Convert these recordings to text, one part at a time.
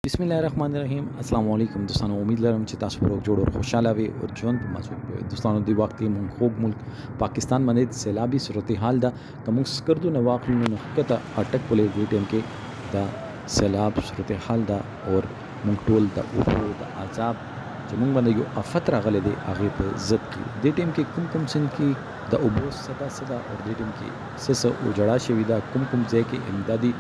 बिस्मिल्लाहिर्रहमानिर्रहीम अस्सलाम वालेकुम दोस्तों। उम्मीद लरम چې تاسو پر جوړ او خوشاله وي او ژوند په مزه وي دوستانو دی وخت مونږ خوږ ملک پاکستان باندې سیلابي صورتحال ده کوم سکردو نه واقعي نه کته اٹک پلي دی ټیم کې دا سیلاب صورتحال ده او مونږ ټول د او د عذاب چې مونږ باندې یو افت راغلي دی هغه په ضد کې دی ټیم کې کوم سن کې د اوبو صدا او دی ټیم کې سس او جړا شوی دا کوم ځای کې امدادي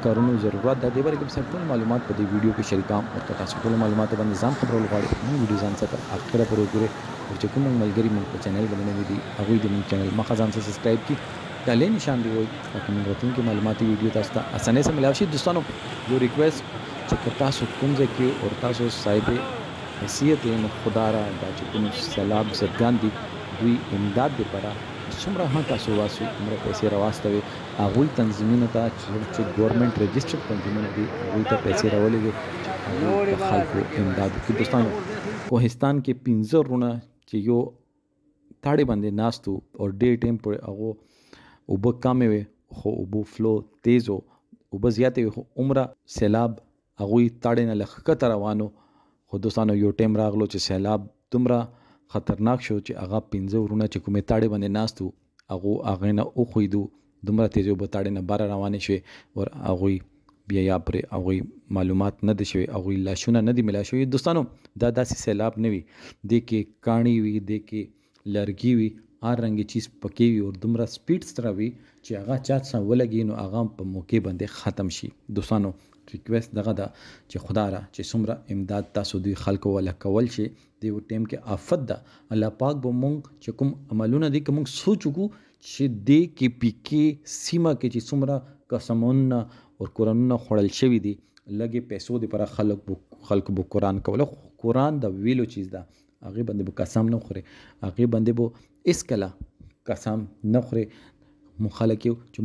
کارونو ضرورت ده دی برګم سمپل معلومات په دې ویډیو کې شریکام او تاسو ټول معلومات باندې ځان خبرول غواړئ نو ویډیو ځان څخه اخره پورې وګورئ او چې کوم ملګری مونږ په چینل باندې دي هغه دې مونږ چینل مخه ځان سبسکرایب کړئ کله نشان دی وای تاکي موږ راتلونکي معلوماتي ویډیو تاسو ته اسانه سره ملاوي شي دوستانو یو ریکوست چې تاسو کوم ځای کې او تاسو صاحب حیثیت نو خدا را دا چې کوم سیلاب زدگان دي دوی امداد لپاره څومره هم تاسو واسي عمر پیسې راوستوي هغه تنظیمونه ته چې ګورنمنت رجسټر تنظیمونه دي هغه ته پیسې راولېږي چې خلکو امداد کوي دوستانو کوهستان کې 15 رونه چې یو تاړي باندې ناستو او ډې ټیم پر هغه وب کمې وي خو وب فلو تیز او وب زیاتې خو عمره سیلاب هغه تاړي نه لخت روانو خو دوستانو یو ټیم راغلو چې سیلاب تمره خطرناک شو چې هغه 15 ورونه چې کومه تاړي باندې ناستو هغه نه او خویدو دومره تیزو به تاړي نه بار روانې شوي او هغه بیا یا پر هغه معلومات نه دي شوي هغه لاشونه نه دي ملا شوي دوستانو دا داسې سیلاب نه وي د کې کاڼي وي د کې لرګي وي هر رنګي چیز پکې وي او دومره سپیډ سره وي چې هغه چا څنګه ولګي نو هغه په موقع باندې ختم شي دوستانو ریکوست دغه دا چې خدا را چې څومره امداد تاسو دوی خلکو ولا کول شي دی ټیم کې آفت ده الله پاک به مونږ چې کوم عملونه دي کوم سوچو چې دې کې پکې سیمه کې چې څومره قسمون او قرآنونه خړل شوی دي لګي پیسو دي پر خلک بو قرآن کوله قرآن د ویلو چیز ده هغه باندې بو قسم نه خوري هغه باندې بو اس کلا قسم نه خوري مخالکه چې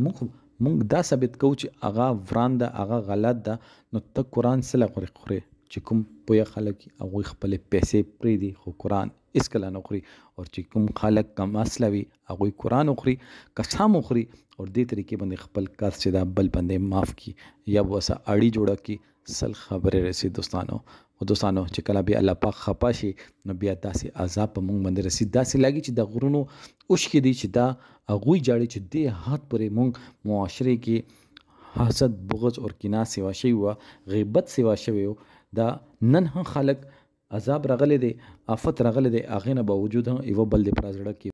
مونږ دا ثابت کوو چې هغه وران ده هغه غلط ده نو ته قرآن سره خوري چې کوم پوهه خلک هغه خپل پیسې پرې دي خو قرآن اس کله نه خوري او چې کوم خلک کم اسلوي هغه قرآن خوري قسم خوري او دې طریقې باندې خپل کار چې دا بل باندې معاف کی یا وسه اړي جوړه کی سل خبره رسي دوستانو چې کله به الله پاک خپا شي نو بیا داسې عذاب په مونږ باندې رسي داسې لګي چې د غرونو اوش کې دي چې دا هغه جاړي چې دې هات پرې مونږ معاشره کې حسد بغض او کینه سیوا شي و غیبت سیوا شوی دا نن هم خلک عذاب رغله دي آفت رغله دي اغه نه باوجود هم یو بل د پرازړه کې